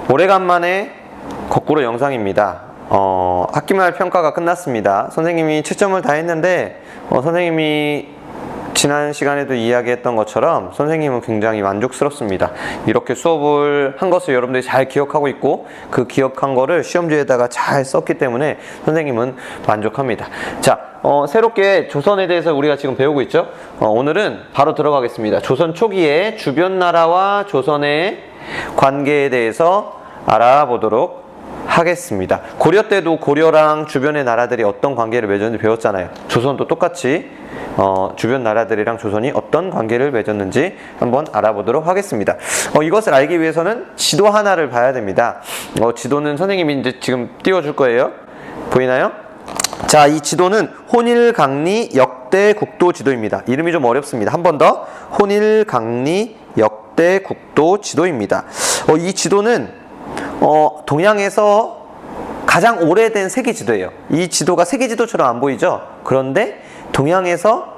오래간만에 거꾸로 영상입니다. 학기말 평가가 끝났습니다. 선생님이 채점을 다 했는데 선생님이 지난 시간에도 이야기했던 것처럼 선생님은 굉장히 만족스럽습니다. 이렇게 수업을 한 것을 여러분들이 잘 기억하고 있고 그 기억한 거를 시험지에다가 잘 썼기 때문에 선생님은 만족합니다. 자, 새롭게 조선에 대해서 우리가 지금 배우고 있죠? 오늘은 바로 들어가겠습니다. 조선 초기에 주변 나라와 조선의 관계에 대해서 알아보도록 하겠습니다. 고려 때도 고려랑 주변의 나라들이 어떤 관계를 맺었는지 배웠잖아요. 조선도 똑같이 주변 나라들이랑 조선이 어떤 관계를 맺었는지 한번 알아보도록 하겠습니다. 이것을 알기 위해서는 지도 하나를 봐야 됩니다. 지도는 선생님이 이제 지금 띄워줄 거예요. 보이나요? 자, 이 지도는 혼일강리 역대 국도 지도입니다. 이름이 좀 어렵습니다. 한 번 더. 혼일강리 역대 국도 지도입니다. 이 지도는 동양에서 가장 오래된 세계 지도예요. 이 지도가 세계 지도처럼 안 보이죠? 그런데 동양에서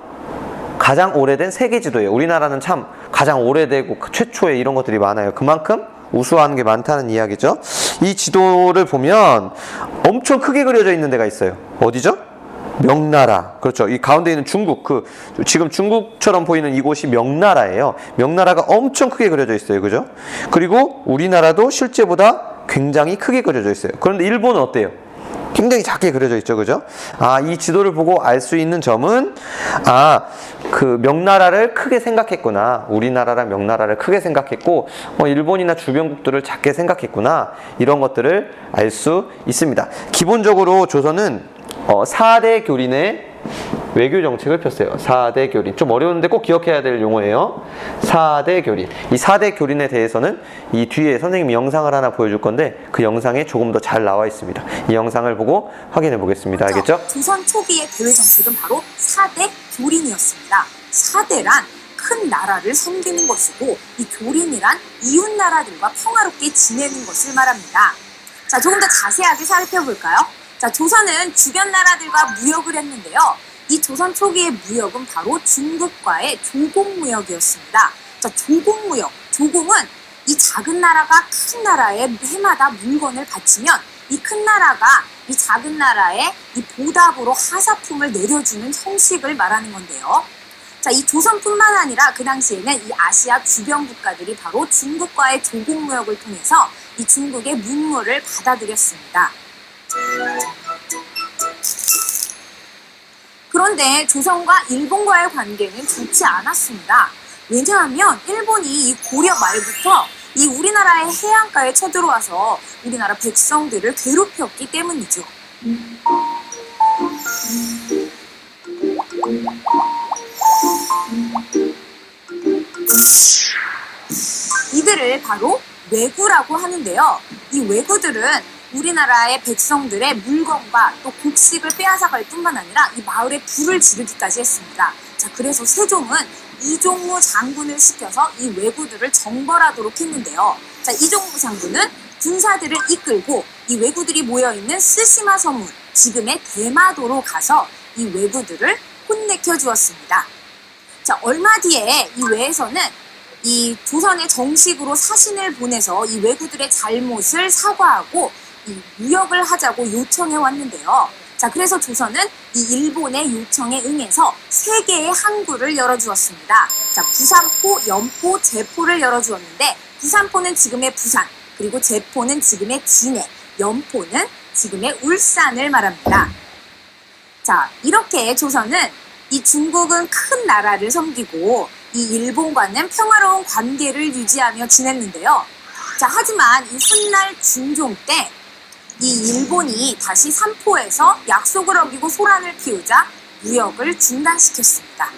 가장 오래된 세계 지도예요. 우리나라는 참 가장 오래되고 최초의 이런 것들이 많아요. 그만큼 우수한 게 많다는 이야기죠. 이 지도를 보면 엄청 크게 그려져 있는 데가 있어요. 어디죠? 명나라. 그렇죠. 이 가운데 있는 중국, 지금 중국처럼 보이는 이곳이 명나라예요. 명나라가 엄청 크게 그려져 있어요. 그죠? 그리고 우리나라도 실제보다 굉장히 크게 그려져 있어요. 그런데 일본은 어때요? 굉장히 작게 그려져 있죠. 그죠? 이 지도를 보고 알 수 있는 점은, 그 명나라를 크게 생각했구나. 우리나라랑 명나라를 크게 생각했고, 일본이나 주변국들을 작게 생각했구나. 이런 것들을 알 수 있습니다. 기본적으로 조선은 4대 교린의 외교 정책을 폈어요. 4대 교린. 좀 어려운데 꼭 기억해야 될 용어예요. 4대 교린. 이 4대 교린에 대해서는 이 뒤에 선생님이 영상을 하나 보여줄 건데 그 영상에 조금 더 잘 나와 있습니다. 이 영상을 보고 확인해 보겠습니다. 알겠죠? 조선 초기의 대외 정책은 바로 4대 교린이었습니다. 4대란 큰 나라를 섬기는 것이고 이 교린이란 이웃 나라들과 평화롭게 지내는 것을 말합니다. 자, 조금 더 자세하게 살펴볼까요? 자, 조선은 주변 나라들과 무역을 했는데요. 이 조선 초기의 무역은 바로 중국과의 조공무역이었습니다. 자, 조공무역. 조공은 이 작은 나라가 큰 나라에 해마다 물건을 바치면 이 큰 나라가 이 작은 나라에 이 보답으로 하사품을 내려주는 형식을 말하는 건데요. 자, 이 조선뿐만 아니라 그 당시에는 이 아시아 주변 국가들이 바로 중국과의 조공무역을 통해서 이 중국의 문물을 받아들였습니다. 그런데 조선과 일본과의 관계는 좋지 않았습니다. 왜냐하면 일본이 이 고려 말부터 이 우리나라의 해안가에 쳐들어와서 우리나라 백성들을 괴롭혔기 때문이죠. 이들을 바로 왜구라고 하는데요. 이 왜구들은 우리나라의 백성들의 물건과 또 곡식을 빼앗아갈 뿐만 아니라 이 마을에 불을 지르기까지 했습니다. 자, 그래서 세종은 이종무 장군을 시켜서 이 왜구들을 정벌하도록 했는데요. 자, 이종무 장군은 군사들을 이끌고 이 왜구들이 모여있는 스시마 섬, 지금의 대마도로 가서 이 왜구들을 혼내켜 주었습니다. 자, 얼마 뒤에 이 왜에서는 이 조선에 정식으로 사신을 보내서 이 왜구들의 잘못을 사과하고 이 무역을 하자고 요청해 왔는데요. 자, 그래서 조선은 이 일본의 요청에 응해서 3개의 항구를 열어주었습니다. 자, 부산포, 연포, 제포를 열어주었는데 부산포는 지금의 부산, 그리고 제포는 지금의 진해, 연포는 지금의 울산을 말합니다. 자, 이렇게 조선은 이 중국은 큰 나라를 섬기고 이 일본과는 평화로운 관계를 유지하며 지냈는데요. 자, 하지만 이 훗날 중종 때 이 일본이 다시 삼포에서 약속을 어기고 소란을 피우자 무역을 중단시켰습니다.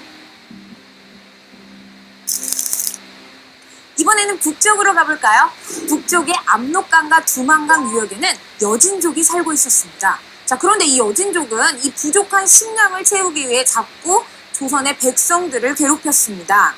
이번에는 북쪽으로 가볼까요? 북쪽의 압록강과 두만강 유역에는 여진족이 살고 있었습니다. 자, 그런데 이 여진족은 이 부족한 식량을 채우기 위해 자꾸 조선의 백성들을 괴롭혔습니다.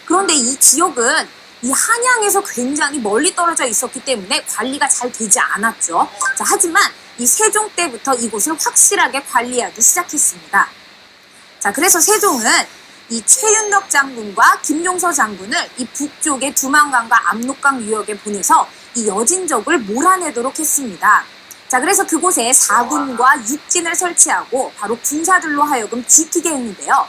그런데 이 지역은 이 한양에서 굉장히 멀리 떨어져 있었기 때문에 관리가 잘 되지 않았죠. 자, 하지만 이 세종 때부터 이곳을 확실하게 관리하기 시작했습니다. 자, 그래서 세종은 이 최윤덕 장군과 김종서 장군을 이 북쪽의 두만강과 압록강 유역에 보내서 이 여진족을 몰아내도록 했습니다. 자, 그래서 그곳에 사군과 육진을 설치하고 바로 군사들로 하여금 지키게 했는데요.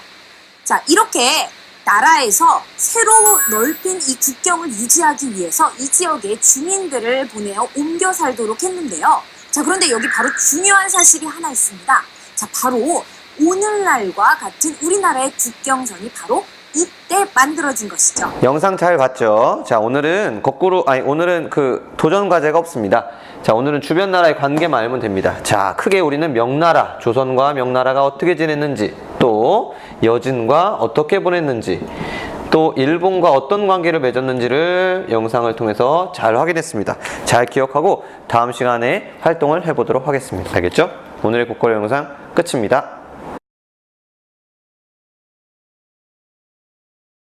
자, 이렇게 나라에서 새로 넓힌 이 국경을 유지하기 위해서 이 지역에 주민들을 보내어 옮겨 살도록 했는데요. 자, 그런데 여기 바로 중요한 사실이 하나 있습니다. 자, 바로 오늘날과 같은 우리나라의 국경선이 바로 이때 만들어진 것이죠. 영상 잘 봤죠? 자, 오늘은 오늘은 그 도전 과제가 없습니다. 자, 오늘은 주변 나라의 관계만 알면 됩니다. 자, 크게 우리는 명나라, 조선과 명나라가 어떻게 지냈는지, 또 여진과 어떻게 보냈는지, 또 일본과 어떤 관계를 맺었는지를 영상을 통해서 잘 확인했습니다. 잘 기억하고 다음 시간에 활동을 해보도록 하겠습니다. 알겠죠? 오늘의 국어로 영상 끝입니다.